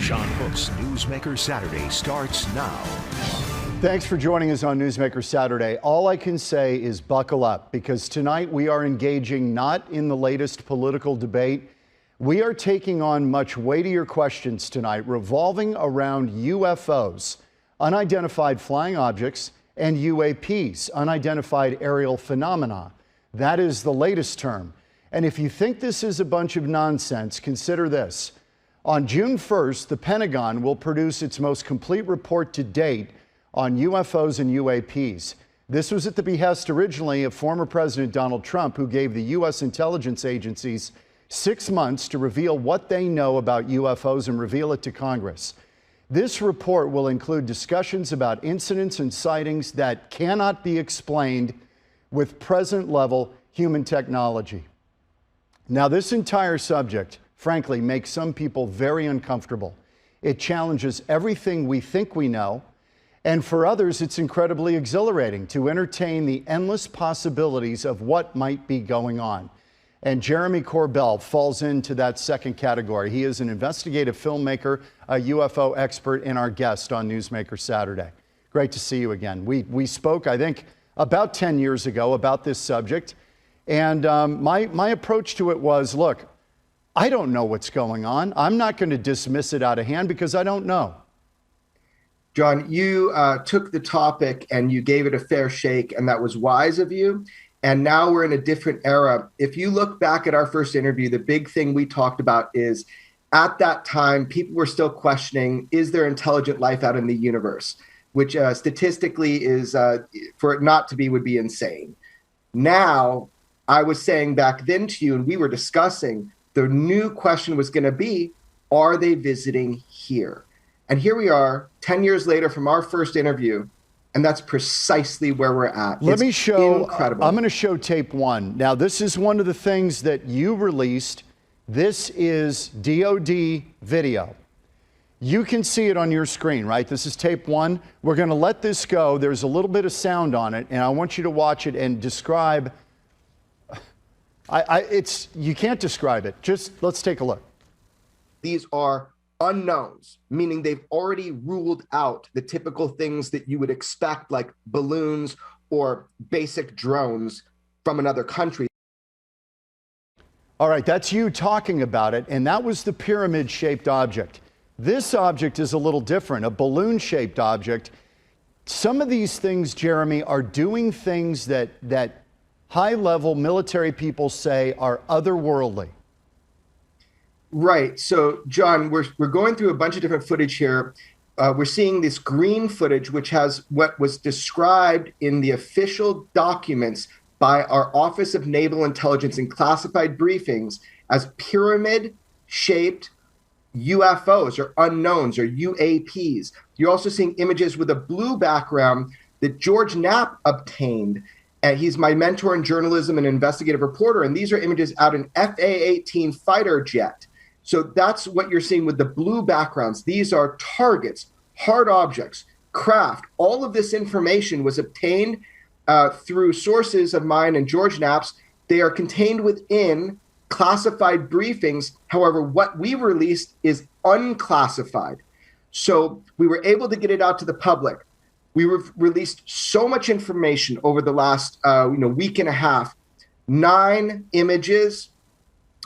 John Hook's Newsmaker Saturday starts now. Thanks for joining us on Newsmaker Saturday. All I can say is buckle up, because tonight we are engaging not in the latest political debate. We are taking on much weightier questions tonight revolving around UFOs, unidentified flying objects, and UAPs, unidentified aerial phenomena. That is the latest term. And if you think this is a bunch of nonsense, consider this. On June 1st, the Pentagon will produce its most complete report to date on UFOs and UAPs. This was at the behest originally of former President Donald Trump, who gave the U.S. intelligence agencies 6 months to reveal what they know about UFOs and reveal it to Congress. This report will include discussions about incidents and sightings that cannot be explained with present-level human technology. Now, this entire subject, frankly, makes some people very uncomfortable. It challenges everything we think we know, and for others, it's incredibly exhilarating to entertain the endless possibilities of what might be going on. And Jeremy Corbell falls into that second category. He is an investigative filmmaker, a UFO expert, and our guest on Newsmaker Saturday. Great to see you again. We spoke, I think, about 10 years ago about this subject. And my approach to it was, look, I don't know what's going on. I'm not going to dismiss it out of hand because I don't know. John, you took the topic and you gave it a fair shake, and that was wise of you. And now we're in a different era. If you look back at our first interview, the big thing we talked about is at that time, people were still questioning, is there intelligent life out in the universe? Which statistically is, for it not to be, would be insane. Now, I was saying back then to you, and we were discussing, the new question was going to be, are they visiting here? And here we are, 10 years later from our first interview, and that's precisely where we're at. Let me show, incredible. I'm going to show tape one. Now, this is one of the things that you released. This is DOD video. You can see it on your screen, right? This is tape one. We're going to let this go. There's a little bit of sound on it, and I want you to watch it and describe. You can't describe it. Just let's take a look. These are unknowns, meaning they've already ruled out the typical things that you would expect, like balloons or basic drones from another country. All right, that's you talking about it, and that was the pyramid-shaped object. This object is a little different, a balloon-shaped object. Some of these things, Jeremy, are doing things that high-level military people say are otherworldly. Right. So, John, we're going through a bunch of different footage here. We're seeing this green footage, which has what was described in the official documents by our Office of Naval Intelligence in classified briefings as pyramid-shaped UFOs or unknowns or UAPs. You're also seeing images with a blue background that George Knapp obtained. And he's my mentor in journalism and investigative reporter. And these are images out in FA-18 fighter jet. So that's what you're seeing with the blue backgrounds. These are targets, hard objects, craft. All of this information was obtained through sources of mine and George Knapp's. They are contained within classified briefings. However, what we released is unclassified. So we were able to get it out to the public. We released so much information over the last week and a half, 9 images,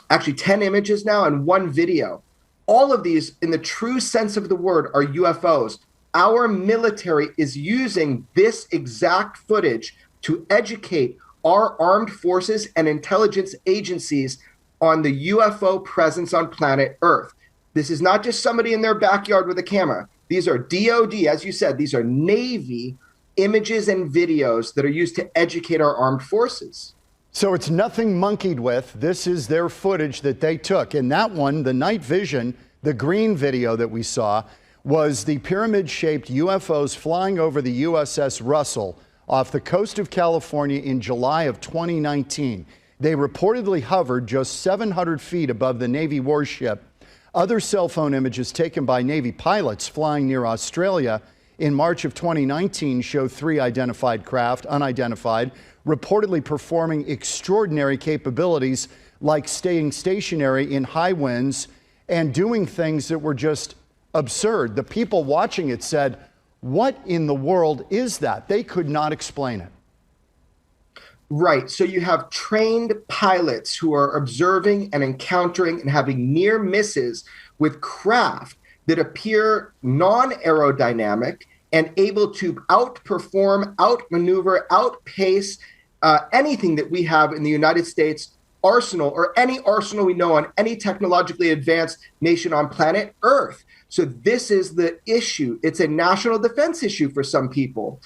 actually 10 images now, and 1 video. All of these, in the true sense of the word, are UFOs. Our military is using this exact footage to educate our armed forces and intelligence agencies on the UFO presence on planet Earth. This is not just somebody in their backyard with a camera. These are DOD, as you said, these are Navy images and videos that are used to educate our armed forces. So it's nothing monkeyed with. This is their footage that they took. And that one, the night vision, the green video that we saw, was the pyramid-shaped UFOs flying over the USS Russell off the coast of California in July of 2019. They reportedly hovered just 700 feet above the Navy warship. Other cell phone images taken by Navy pilots flying near Australia in March of 2019 show 3 identified craft, unidentified, reportedly performing extraordinary capabilities like staying stationary in high winds and doing things that were just absurd. The people watching it said, what in the world is that? They could not explain it. Right. So you have trained pilots who are observing and encountering and having near misses with craft that appear non-aerodynamic and able to outperform, outmaneuver, outpace anything that we have in the United States arsenal, or any arsenal we know on any technologically advanced nation on planet Earth. So this is the issue. It's a national defense issue for some people.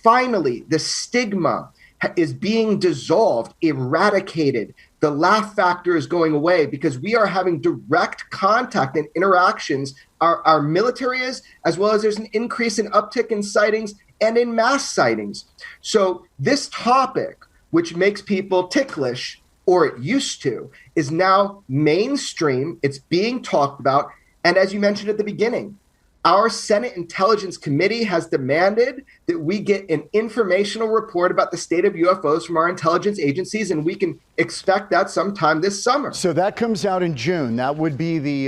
Finally, the stigma is being dissolved, eradicated. The laugh factor is going away because we are having direct contact and interactions. Our military is, as well as there's an increase in uptick in sightings and in mass sightings. So this topic, which makes people ticklish, or it used to, is now mainstream. It's being talked about. And as you mentioned at the beginning, our Senate Intelligence Committee has demanded that we get an informational report about the state of UFOs from our intelligence agencies, and we can expect that sometime this summer. So that comes out in June. That would be the,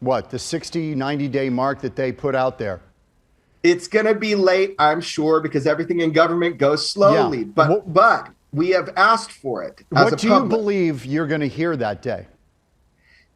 the 60, 90-day mark that they put out there. It's going to be late, I'm sure, because everything in government goes slowly. Yeah. But we have asked for it as a public. What do you believe you're going to hear that day?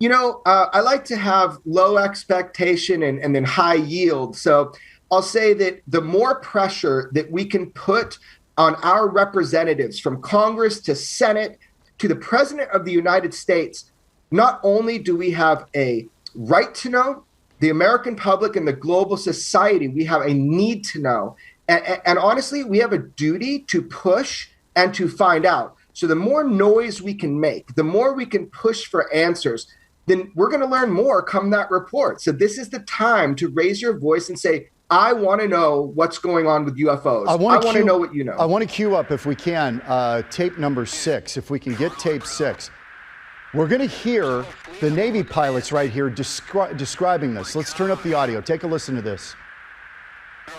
You know, I like to have low expectation and then high yield. So I'll say that the more pressure that we can put on our representatives from Congress to Senate to the President of the United States, not only do we have a right to know, the American public and the global society, we have a need to know. And honestly, we have a duty to push and to find out. So the more noise we can make, the more we can push for answers, then we're going to learn more come that report. So this is the time to raise your voice and say, I want to know what's going on with UFOs. I want to know what you know. I want to cue up, if we can, tape number 6, if we can get tape 6. We're going to hear the Navy pilots right here describing this. Let's turn up the audio. Take a listen to this.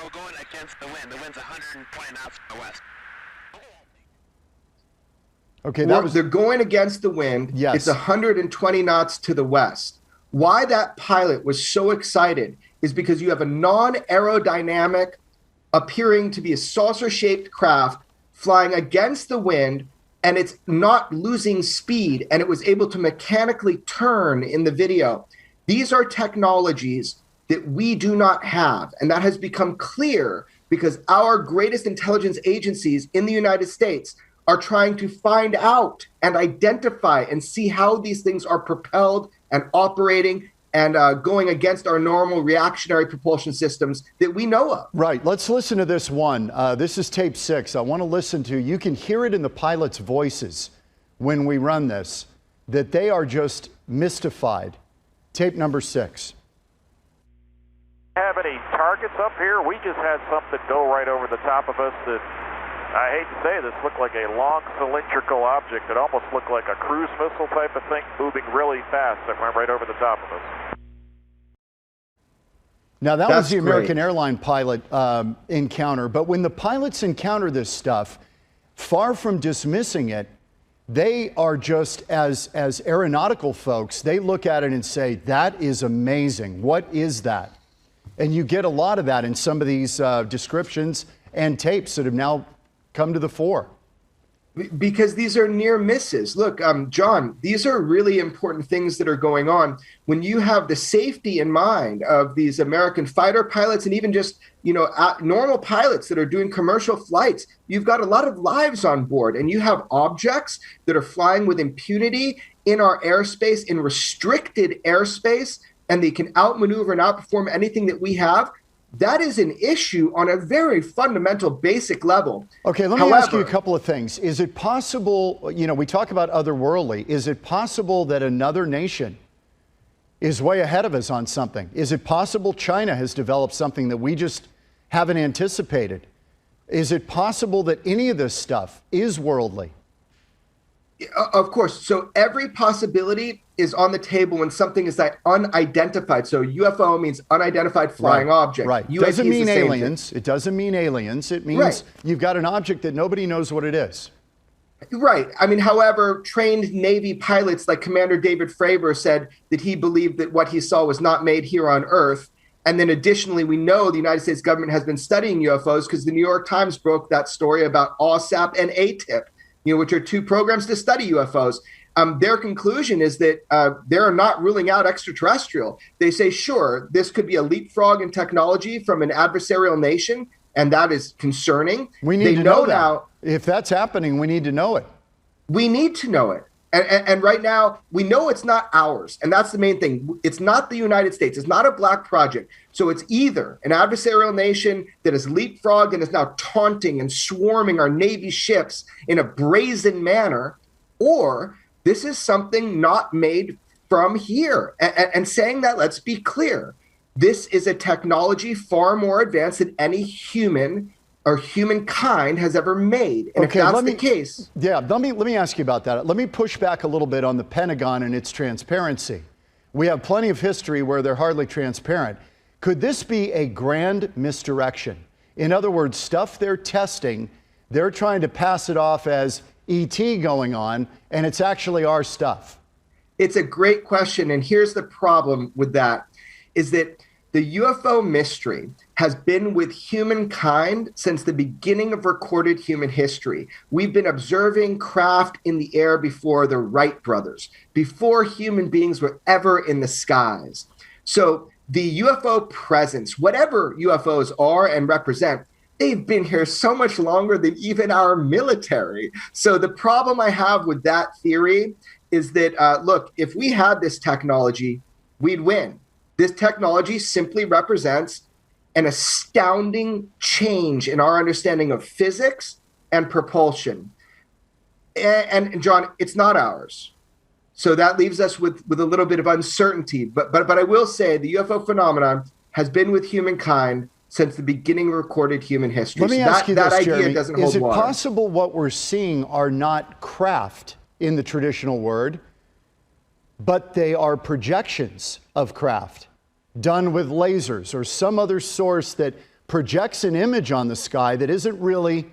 We're going against the wind. The wind's 120 knots from the west. Okay, they're going against the wind. Yes. It's 120 knots to the west. Why that pilot was so excited is because you have a non-aerodynamic, appearing to be a saucer-shaped craft flying against the wind, and it's not losing speed, and it was able to mechanically turn in the video. These are technologies that we do not have, and that has become clear because our greatest intelligence agencies in the United States are trying to find out and identify and see how these things are propelled and operating and going against our normal reactionary propulsion systems that we know of. Right. Let's listen to this one. This is tape 6. I want to listen to, you can hear it in the pilots' voices when we run this, that they are just mystified. Tape number 6. Have any targets up here? We just had something go right over the top of us that, I hate to say this, looked like a long cylindrical object. It almost looked like a cruise missile type of thing moving really fast that went right over the top of us. Now that was the American airline pilot encounter, but when the pilots encounter this stuff, far from dismissing it, they are just, as aeronautical folks, they look at it and say, that is amazing. What is that? And you get a lot of that in some of these descriptions and tapes that have now come to the fore. Because these are near misses. Look, John, these are really important things that are going on. When you have the safety in mind of these American fighter pilots and even just, normal pilots that are doing commercial flights, you've got a lot of lives on board, and you have objects that are flying with impunity in our airspace, in restricted airspace, and they can outmaneuver and outperform anything that we have. That is an issue on a very fundamental, basic level. Okay, let me ask you a couple of things. Is it possible, we talk about otherworldly, is it possible that another nation is way ahead of us on something? Is it possible China has developed something that we just haven't anticipated? Is it possible that any of this stuff is worldly? Of course. So every possibility is on the table when something is unidentified. So UFO means unidentified flying object. Right. UAP doesn't mean is the aliens. It doesn't mean aliens. It means you've got an object that nobody knows what it is. Right. I mean, however, trained Navy pilots like Commander David Fravor said that he believed that what he saw was not made here on Earth. And then additionally, we know the United States government has been studying UFOs because the New York Times broke that story about OSAP and ATIP, which are two programs to study UFOs. Their conclusion is that they're not ruling out extraterrestrial. They say, sure, this could be a leapfrog in technology from an adversarial nation, and that is concerning. We need to know that. Now, if that's happening, we need to know it. We need to know it. And right now, we know it's not ours. And that's the main thing. It's not the United States. It's not a black project. So it's either an adversarial nation that has leapfrogged and is now taunting and swarming our Navy ships in a brazen manner, or this is something not made from here. And saying that, let's be clear. This is a technology far more advanced than any human or humankind has ever made. And okay, if that's the case. Yeah, let me ask you about that. Let me push back a little bit on the Pentagon and its transparency. We have plenty of history where they're hardly transparent. Could this be a grand misdirection? In other words, stuff they're testing, they're trying to pass it off as ET going on, and it's actually our stuff. It's a great question. And here's the problem with that, is that the UFO mystery has been with humankind since the beginning of recorded human history. We've been observing craft in the air before the Wright brothers, before human beings were ever in the skies. So the UFO presence, whatever UFOs are and represent, they've been here so much longer than even our military. So the problem I have with that theory is that, look, if we had this technology, we'd win. This technology simply represents an astounding change in our understanding of physics and propulsion. And John, it's not ours. So that leaves us with a little bit of uncertainty. But I will say the UFO phenomenon has been with humankind since the beginning of recorded human history. Let me ask you this, that idea Jeremy. doesn't hold water. Is it water. possible what we're seeing are not craft in the traditional word, but they are projections of craft done with lasers or some other source that projects an image on the sky that isn't really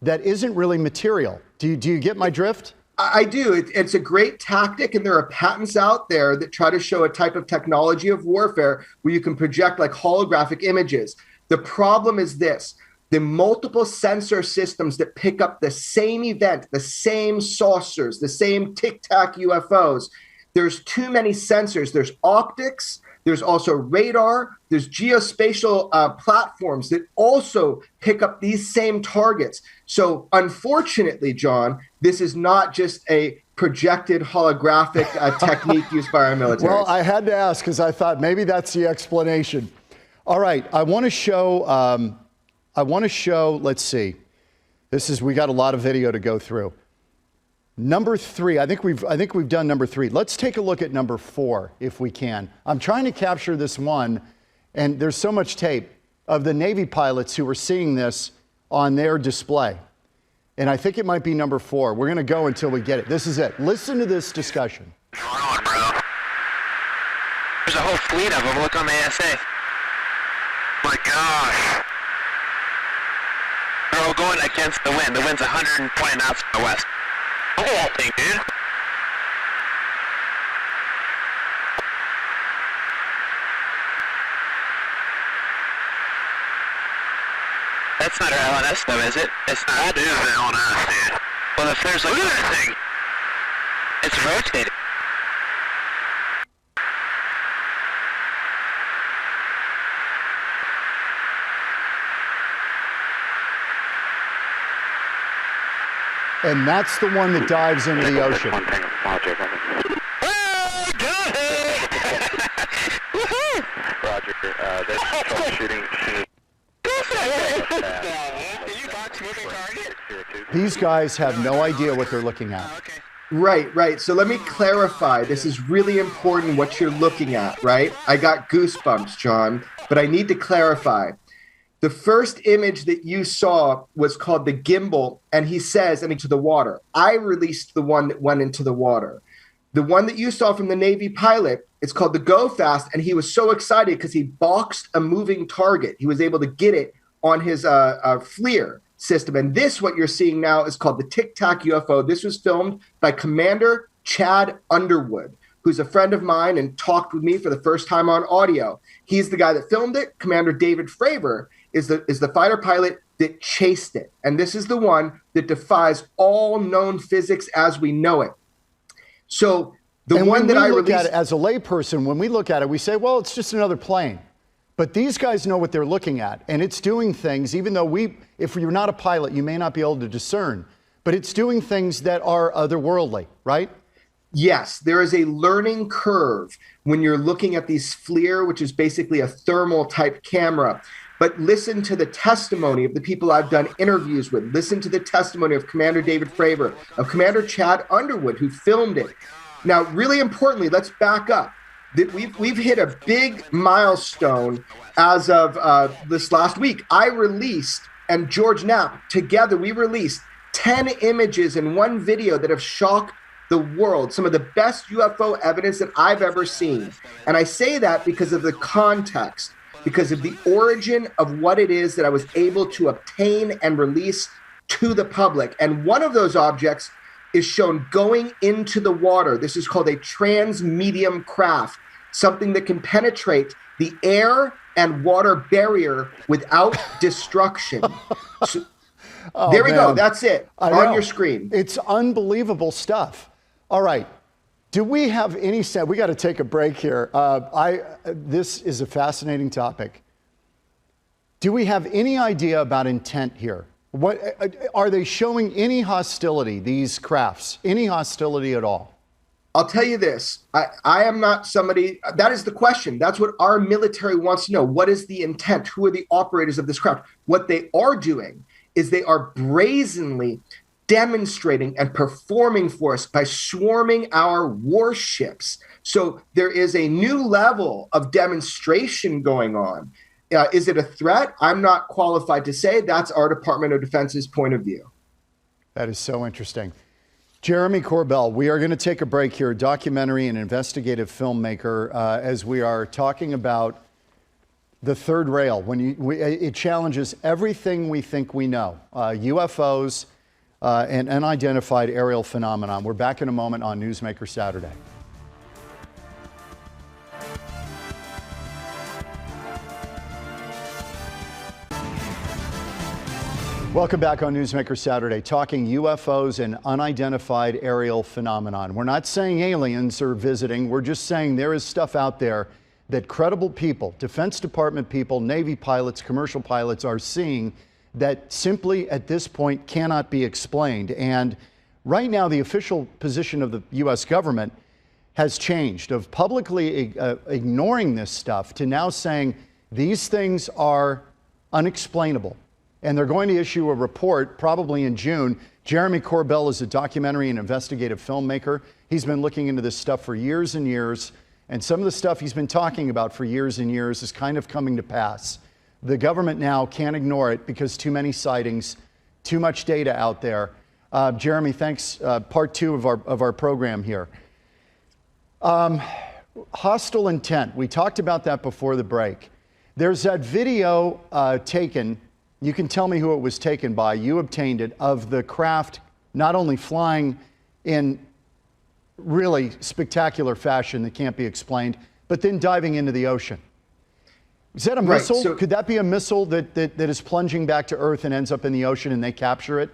material? Do you get my drift? I do. It's a great tactic, and there are patents out there that try to show a type of technology of warfare where you can project like holographic images. The problem is this: the multiple sensor systems that pick up the same event, the same saucers, the same Tic Tac UFOs. There's too many sensors. There's optics. There's also radar. There's geospatial platforms that also pick up these same targets. So unfortunately, John, this is not just a projected holographic technique used by our military. Well, I had to ask because I thought maybe that's the explanation. All right, I want to show, let's see. We got a lot of video to go through. Number 3, I think we've done number 3. Let's take a look at number 4 if we can. I'm trying to capture this one, and there's so much tape of the Navy pilots who were seeing this on their display. And I think it might be number 4. We're going to go until we get it. This is it. Listen to this discussion. What's going on, bro? There's a whole fleet of them. Look on the ASA. My gosh. They're all going against the wind. The wind's 120 knots from the west. Look at that thing, dude. That's not our LNS though, is it? It's not. That is the LNS, dude. Well, if there's like... Look at that thing. It's rotating. And that's the one that dives into the ocean. Oh, got it! Woohoo! Roger, that's troubleshooting. Are you box moving target? These guys have no idea what they're looking at. Oh, okay. Right. So let me clarify. This is really important what you're looking at, right? I got goosebumps, John, but I need to clarify. The first image that you saw was called the gimbal, and he says, into the water. I released the one that went into the water. The one that you saw from the Navy pilot, it's called the Go Fast, and he was so excited because he boxed a moving target. He was able to get it on his FLIR, system. And this, what you're seeing now, is called the Tic Tac UFO. This was filmed by Commander Chad Underwood, who's a friend of mine and talked with me for the first time on audio. He's the guy that filmed it. Commander David Fravor is the fighter pilot that chased it. And this is the one that defies all known physics as we know it. So the one that I released... at it, as a layperson, when we look at it, we say, well, it's just another plane. But these guys know what they're looking at, and it's doing things, even though if you're not a pilot, you may not be able to discern, but it's doing things that are otherworldly, right? Yes, there is a learning curve when you're looking at these FLIR, which is basically a thermal type camera. But listen to the testimony of the people I've done interviews with. Listen to the testimony of Commander David Fravor, of Commander Chad Underwood, who filmed it. Now, really importantly, let's back up. We've hit a big milestone as of this last week. I released, and George Knapp, together we released 10 images in one video that have shocked the world, some of the best UFO evidence that I've ever seen. And I say that because of the context, because of the origin of what it is that I was able to obtain and release to the public. And one of those objects is shown going into the water. This is called a transmedium craft, something that can penetrate the air and water barrier without destruction. So, there we go. That's it on your screen. It's unbelievable stuff. All right. Do we have any sense? We got to take a break here. This is a fascinating topic. Do we have any idea about intent here? What are they showing any hostility, these crafts? Any hostility at all? I'll tell you this. I am not somebody, that is the question. That's what our military wants to know. What is the intent? Who are the operators of this craft? What they are doing is they are brazenly demonstrating and performing for us by swarming our warships. So there is a new level of demonstration going on. Is it a threat? I'm not qualified to say. That's our Department of Defense's point of view. That is so interesting. Jeremy Corbell, we are going to take a break here, documentary and investigative filmmaker, as we are talking about the third rail. It challenges everything we think we know, UFOs and unidentified aerial phenomenon. We're back in a moment on Newsmaker Saturday. Welcome back on Newsmaker Saturday, talking UFOs and unidentified aerial phenomenon. We're not saying aliens are visiting. We're just saying there is stuff out there that credible people, Defense Department people, Navy pilots, commercial pilots are seeing that simply at this point cannot be explained. And right now, the official position of the U.S. government has changed of publicly ignoring this stuff to now saying these things are unexplainable. And they're going to issue a report probably in June. Jeremy Corbell is a documentary and investigative filmmaker. He's been looking into this stuff for years and years. And some of the stuff he's been talking about for years and years is kind of coming to pass. The government now can't ignore it because too many sightings, too much data out there. Jeremy, thanks. Part two of our program here. Hostile intent. We talked about that before the break. There's that video taken. You can tell me who it was taken by. You obtained it, of the craft not only flying in really spectacular fashion that can't be explained, but then diving into the ocean. Is that a missile? So, could that be a missile that is plunging back to Earth and ends up in the ocean and they capture it?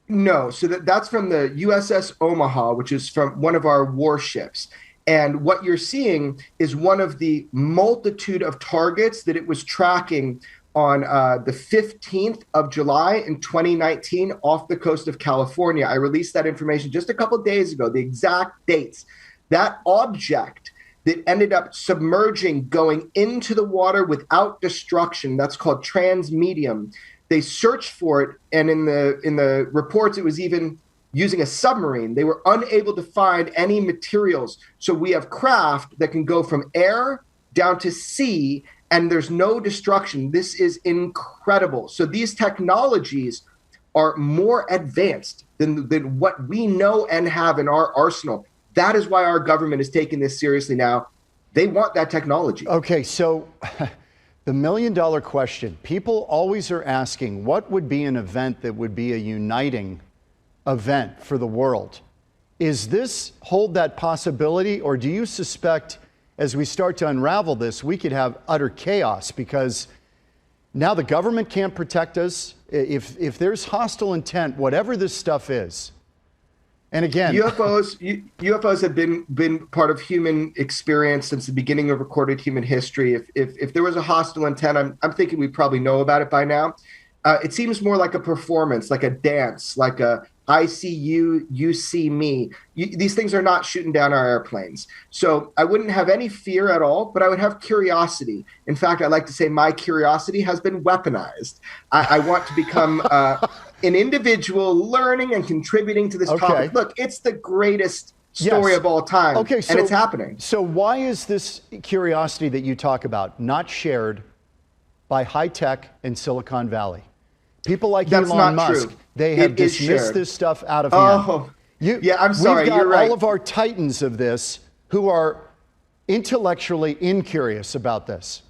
No. So that's from the USS Omaha, which is from one of our warships. And what you're seeing is one of the multitude of targets that it was tracking on the 15th of July in 2019 off the coast of California. I released that information just a couple of days ago, the exact dates. That object that ended up submerging, going into the water without destruction, that's called transmedium. They searched for it, and in the reports, it was even using a submarine. They were unable to find any materials. So we have craft that can go from air down to sea, and there's no destruction. This is incredible. So these technologies are more advanced than what we know and have in our arsenal. That is why our government is taking this seriously now. They want that technology. Okay, so The million-dollar question. People always are asking, what would be an event that would be a uniting event for the world? Is this hold that possibility, or do you suspect as we start to unravel this, we could have utter chaos because now the government can't protect us? If there's hostile intent, whatever this stuff is, and again, UFOs have been part of human experience since the beginning of recorded human history. If there was a hostile intent, I'm thinking we probably know about it by now. It seems more like a performance, like a dance, like a I see you, you see me. These things are not shooting down our airplanes. So I wouldn't have any fear at all, but I would have curiosity. In fact, I like to say my curiosity has been weaponized. I want to become an individual learning and contributing to this topic. Look, it's the greatest story of all time, and it's happening. So why is this curiosity that you talk about not shared by high tech in Silicon Valley? People like Elon Musk, they have dismissed this stuff out of hand. I'm sorry, we've got you're right. all of our titans of this who are intellectually incurious about this.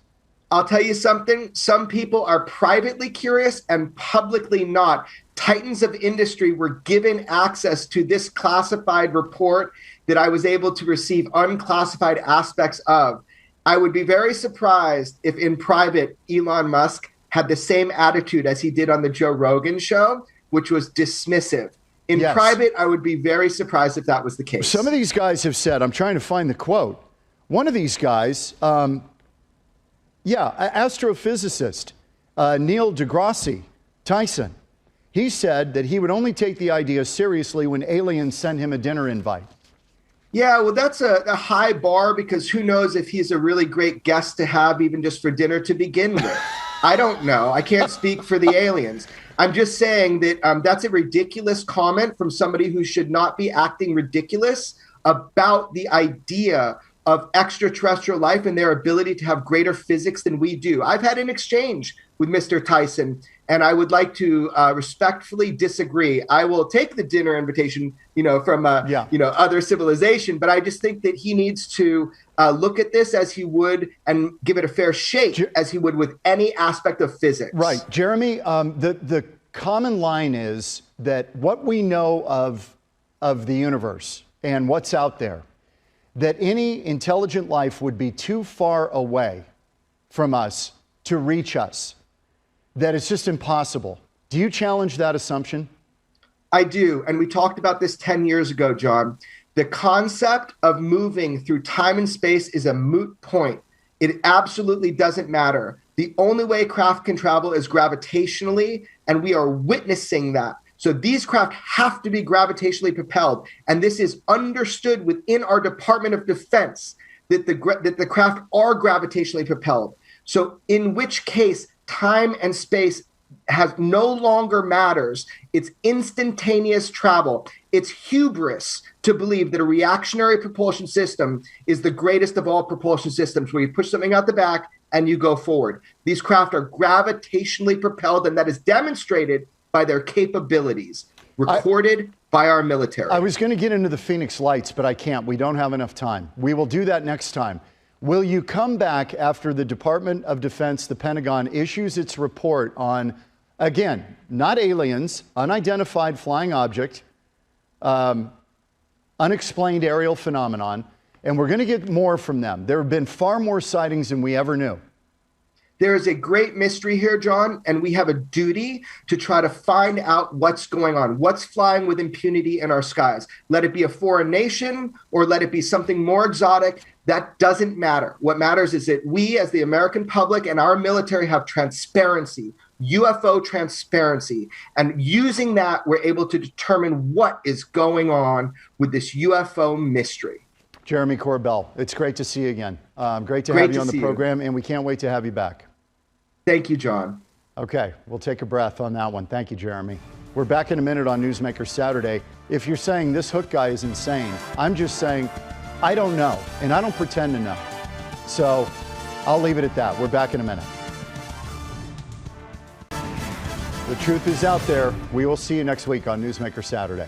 I'll tell you something. Some people are privately curious and publicly not. Titans of industry were given access to this classified report that I was able to receive unclassified aspects of. I would be very surprised if in private Elon Musk had the same attitude as he did on the Joe Rogan show, which was dismissive. In private, I would be very surprised if that was the case. Some of these guys have said, I'm trying to find the quote. One of these guys, astrophysicist Neil deGrasse Tyson, he said that he would only take the idea seriously when aliens send him a dinner invite. Yeah, well, that's a high bar because who knows if he's a really great guest to have even just for dinner to begin with. I don't know. I can't speak for the aliens. I'm just saying that that's a ridiculous comment from somebody who should not be acting ridiculous about the idea of extraterrestrial life and their ability to have greater physics than we do. I've had an exchange with Mr. Tyson, and I would like to respectfully disagree. I will take the dinner invitation, from other civilization, but I just think that he needs to look at this as he would and give it a fair shake as he would with any aspect of physics. Right, Jeremy. The common line is that what we know of the universe and what's out there, that any intelligent life would be too far away from us to reach us, that it's just impossible. Do you challenge that assumption? I do, and we talked about this 10 years ago, John. The concept of moving through time and space is a moot point. It absolutely doesn't matter. The only way craft can travel is gravitationally, and we are witnessing that. So these craft have to be gravitationally propelled, and this is understood within our Department of Defense that the craft are gravitationally propelled. So in which case, time and space has no longer matters. It's instantaneous travel. It's hubris to believe that a reactionary propulsion system is the greatest of all propulsion systems, where you push something out the back and you go forward. These craft are gravitationally propelled, and that is demonstrated by their capabilities, recorded by our military. I was going to get into the Phoenix Lights, but I can't. We don't have enough time. We will do that next time. Will you come back after the Department of Defense, the Pentagon, issues its report on, again, not aliens, unidentified flying object, unexplained aerial phenomenon, and we're going to get more from them. There have been far more sightings than we ever knew. There is a great mystery here, John, and we have a duty to try to find out what's going on, what's flying with impunity in our skies. Let it be a foreign nation or let it be something more exotic. That doesn't matter. What matters is that we, as the American public and our military, have transparency, UFO transparency. And using that, we're able to determine what is going on with this UFO mystery. Jeremy Corbell, it's great to see you again. Great to have you on the program, and we can't wait to have you back. Thank you, John. Okay, we'll take a breath on that one. Thank you, Jeremy. We're back in a minute on Newsmaker Saturday. If you're saying this Hook guy is insane, I'm just saying I don't know, and I don't pretend to know. So I'll leave it at that. We're back in a minute. The truth is out there. We will see you next week on Newsmaker Saturday.